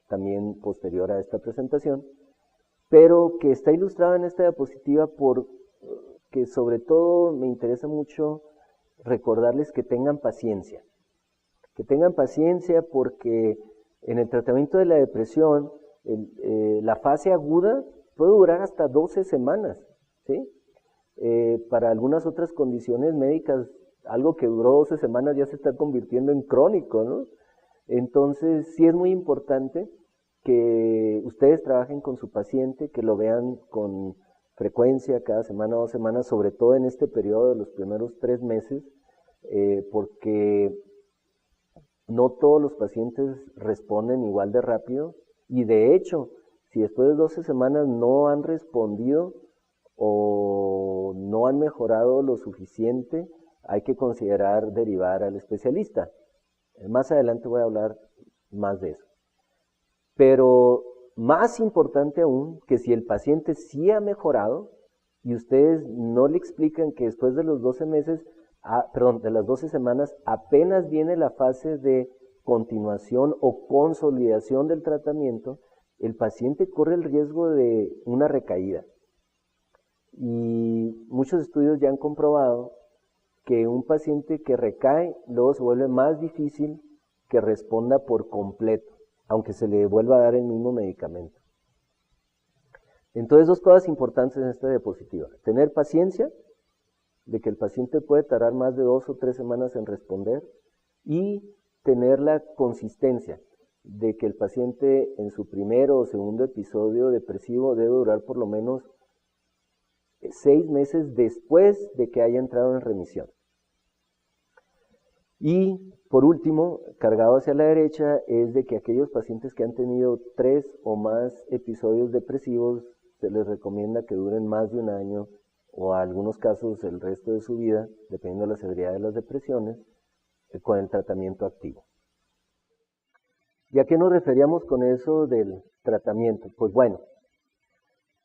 también posterior a esta presentación, pero que está ilustrado en esta diapositiva porque sobre todo me interesa mucho recordarles que tengan paciencia. Que tengan paciencia porque en el tratamiento de la depresión, la fase aguda puede durar hasta 12 semanas, ¿sí? Para algunas otras condiciones médicas, algo que duró 12 semanas ya se está convirtiendo en crónico, ¿no? Entonces, sí es muy importante que ustedes trabajen con su paciente, que lo vean con frecuencia, cada semana o 2 semanas, sobre todo en este periodo de los primeros 3 meses, porque no todos los pacientes responden igual de rápido, y de hecho, si después de 12 semanas no han respondido o no han mejorado lo suficiente, hay que considerar derivar al especialista. Más adelante voy a hablar más de eso. Pero más importante aún, que si el paciente sí ha mejorado y ustedes no le explican que después de los 12 meses, de las 12 semanas, apenas viene la fase de continuación o consolidación del tratamiento, el paciente corre el riesgo de una recaída. Y muchos estudios ya han comprobado que un paciente que recae luego se vuelve más difícil que responda por completo, aunque se le vuelva a dar el mismo medicamento. Entonces, dos cosas importantes en esta diapositiva. Tener paciencia, de que el paciente puede tardar más de 2 o 3 semanas en responder, y tener la consistencia de que el paciente en su primero o segundo episodio depresivo debe durar por lo menos 6 meses después de que haya entrado en remisión. Y por último, cargado hacia la derecha, es de que aquellos pacientes que han tenido 3 o más episodios depresivos, se les recomienda que duren más de un año o en algunos casos el resto de su vida, dependiendo de la severidad de las depresiones, con el tratamiento activo. ¿Y a qué nos referíamos con eso del tratamiento? Pues bueno,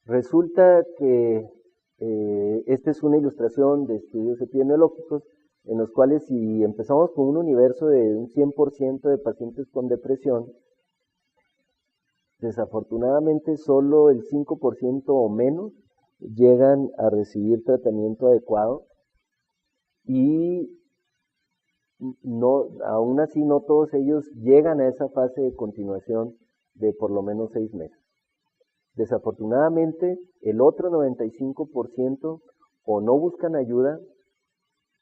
resulta que esta es una ilustración de estudios epidemiológicos en los cuales si empezamos con un universo de un 100% de pacientes con depresión, desafortunadamente solo el 5% o menos llegan a recibir tratamiento adecuado y aún así no todos ellos llegan a esa fase de continuación de por lo menos 6 meses. Desafortunadamente, el otro 95% o no buscan ayuda,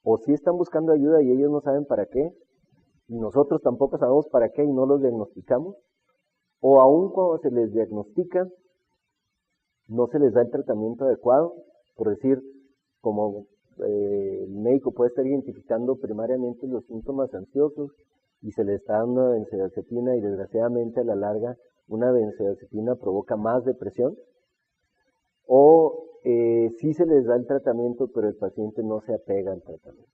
o sí están buscando ayuda y ellos no saben para qué, y nosotros tampoco sabemos para qué y no los diagnosticamos, o aún cuando se les diagnostica, no se les da el tratamiento adecuado, por decir, como el médico puede estar identificando primariamente los síntomas ansiosos y se le está dando una benzodiazepina y desgraciadamente a la larga una benzodiazepina provoca más depresión, o sí se les da el tratamiento pero el paciente no se apega al tratamiento.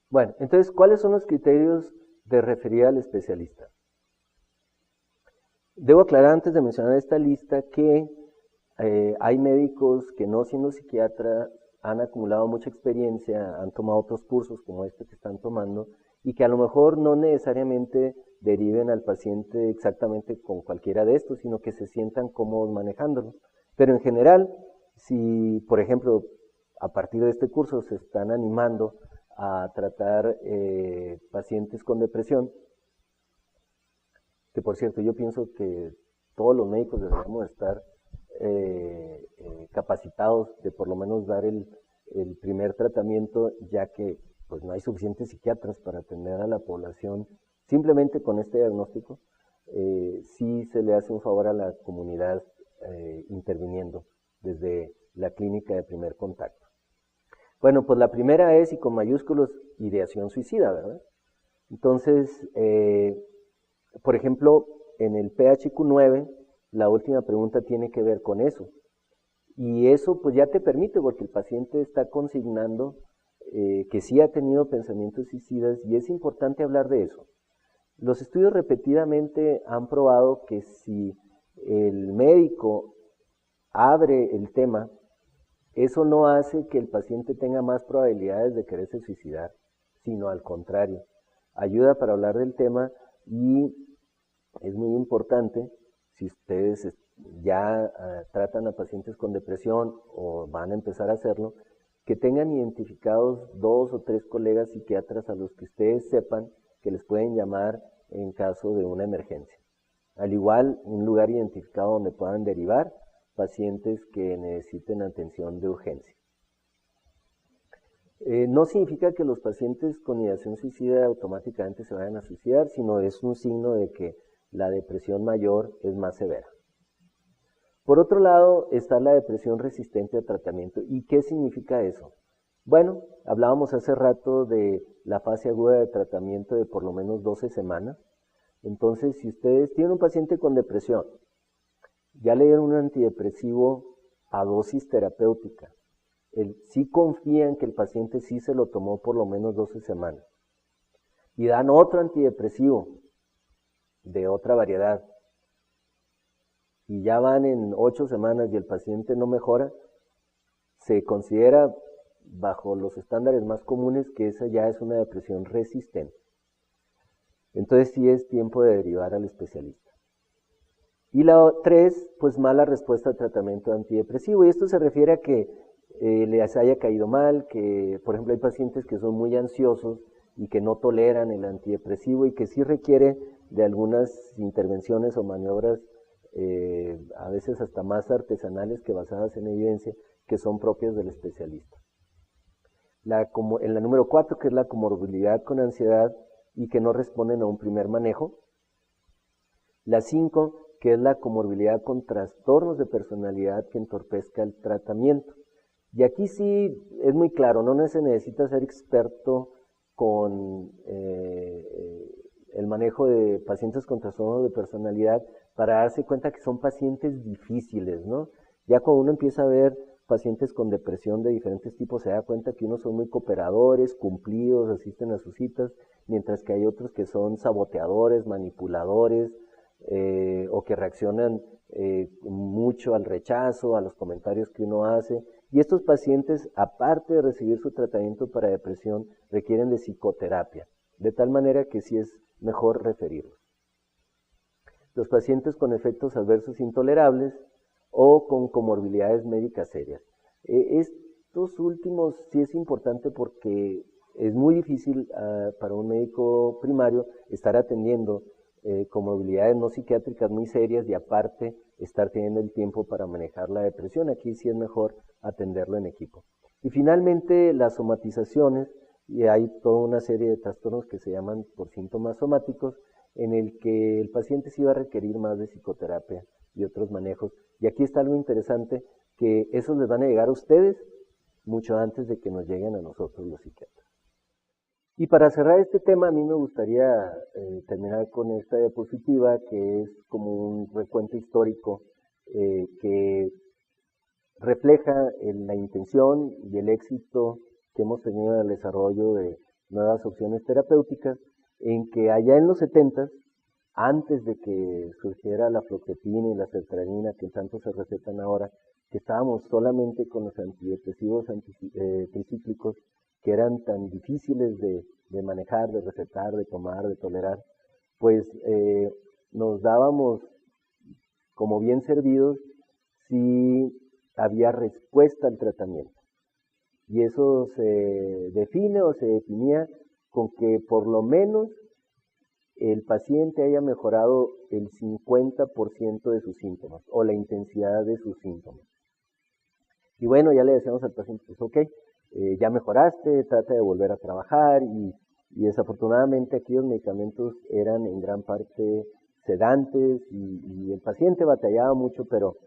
Bueno, entonces, ¿cuáles son los criterios de referir al especialista? Debo aclarar antes de mencionar esta lista que hay médicos que no siendo psiquiatra han acumulado mucha experiencia, han tomado otros cursos como este que están tomando y que a lo mejor no necesariamente deriven al paciente exactamente con cualquiera de estos, sino que se sientan cómodos manejándolo. Pero en general, si por ejemplo a partir de este curso se están animando a tratar pacientes con depresión, que por cierto yo pienso que todos los médicos deberíamos estar capacitados de por lo menos dar el primer tratamiento, ya que pues no hay suficientes psiquiatras para atender a la población simplemente con este diagnóstico. Sí se le hace un favor a la comunidad interviniendo desde la clínica de primer contacto. Bueno, pues la primera es, y con mayúsculos, ideación suicida, ¿verdad? Entonces, por ejemplo, en el PHQ-9, la última pregunta tiene que ver con eso. Y eso pues ya te permite, porque el paciente está consignando que sí ha tenido pensamientos suicidas y es importante hablar de eso. Los estudios repetidamente han probado que si el médico abre el tema, eso no hace que el paciente tenga más probabilidades de quererse suicidar, sino al contrario, ayuda para hablar del tema y es muy importante, si ustedes ya tratan a pacientes con depresión o van a empezar a hacerlo, que tengan identificados 2 o 3 colegas psiquiatras a los que ustedes sepan que les pueden llamar en caso de una emergencia. Al igual, un lugar identificado donde puedan derivar pacientes que necesiten atención de urgencia. No significa que los pacientes con ideación suicida automáticamente se vayan a suicidar, sino es un signo de que la depresión mayor es más severa. Por otro lado, está la depresión resistente a tratamiento. ¿Y qué significa eso? Bueno, hablábamos hace rato de la fase aguda de tratamiento de por lo menos 12 semanas. Entonces, si ustedes tienen un paciente con depresión, ya le dieron un antidepresivo a dosis terapéutica, sí confían que el paciente sí se lo tomó por lo menos 12 semanas, y dan otro antidepresivo de otra variedad, y ya van en 8 semanas y el paciente no mejora, se considera bajo los estándares más comunes que esa ya es una depresión resistente. Entonces sí es tiempo de derivar al especialista. Y la 3, pues mala respuesta al tratamiento antidepresivo, y esto se refiere a que les haya caído mal, que por ejemplo hay pacientes que son muy ansiosos y que no toleran el antidepresivo y que sí requiere de algunas intervenciones o maniobras a veces hasta más artesanales que basadas en evidencia, que son propias del especialista. En la número 4, que es la comorbilidad con ansiedad y que no responden a un primer manejo. La 5, que es la comorbilidad con trastornos de personalidad que entorpezca el tratamiento. Y aquí sí es muy claro, no se necesita ser experto con el manejo de pacientes con trastornos de personalidad para darse cuenta que son pacientes difíciles, ¿no? Ya cuando uno empieza a ver pacientes con depresión de diferentes tipos, se da cuenta que unos son muy cooperadores, cumplidos, asisten a sus citas, mientras que hay otros que son saboteadores, manipuladores, o que reaccionan mucho al rechazo, a los comentarios que uno hace. Y estos pacientes, aparte de recibir su tratamiento para depresión, requieren de psicoterapia, de tal manera que sí es mejor referirlos. Los pacientes con efectos adversos intolerables o con comorbilidades médicas serias. Estos últimos sí es importante porque es muy difícil para un médico primario estar atendiendo comorbilidades no psiquiátricas muy serias y aparte estar teniendo el tiempo para manejar la depresión. Aquí sí es mejor atenderlo en equipo. Y finalmente las somatizaciones, y hay toda una serie de trastornos que se llaman por síntomas somáticos, en el que el paciente sí va a requerir más de psicoterapia y otros manejos. Y aquí está algo interesante, que esos les van a llegar a ustedes mucho antes de que nos lleguen a nosotros los psiquiatras. Y para cerrar este tema, a mí me gustaría terminar con esta diapositiva, que es como un recuento histórico que refleja la intención y el éxito que hemos tenido en el desarrollo de nuevas opciones terapéuticas, en que allá en los 70s, antes de que surgiera la fluoxetina y la sertralina, que tanto se recetan ahora, que estábamos solamente con los antidepresivos tricíclicos, que eran tan difíciles de manejar, de recetar, de tomar, de tolerar, pues nos dábamos como bien servidos si había respuesta al tratamiento. Y eso se define o se definía con que por lo menos el paciente haya mejorado el 50% de sus síntomas o la intensidad de sus síntomas. Y bueno, ya le decíamos al paciente, pues ok, ya mejoraste, trata de volver a trabajar y desafortunadamente aquí los medicamentos eran en gran parte sedantes y el paciente batallaba mucho, pero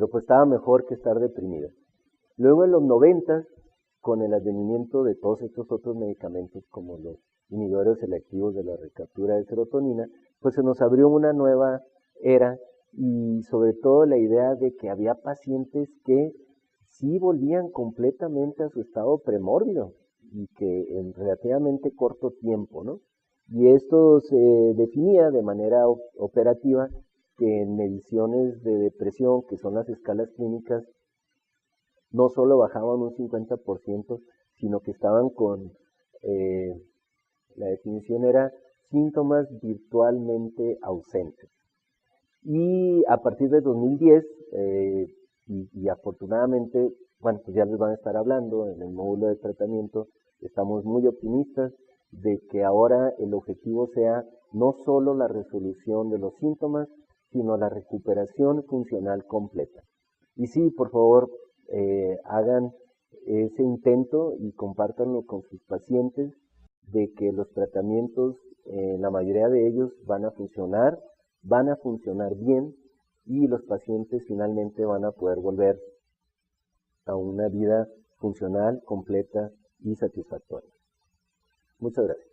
pues estaba mejor que estar deprimido. Luego en los 90, con el advenimiento de todos estos otros medicamentos como los inhibidores selectivos de la recaptura de serotonina, pues se nos abrió una nueva era y sobre todo la idea de que había pacientes que sí volvían completamente a su estado premórbido y que en relativamente corto tiempo, ¿no? Y esto se definía de manera operativa que en mediciones de depresión, que son las escalas clínicas, no solo bajaban un 50%, sino que estaban con, la definición era síntomas virtualmente ausentes. Y a partir de 2010, y afortunadamente, bueno, pues ya les van a estar hablando en el módulo de tratamiento, estamos muy optimistas de que ahora el objetivo sea no solo la resolución de los síntomas, sino la recuperación funcional completa. Y sí, por favor, hagan ese intento y compártanlo con sus pacientes de que los tratamientos, la mayoría de ellos van a funcionar bien y los pacientes finalmente van a poder volver a una vida funcional, completa y satisfactoria. Muchas gracias.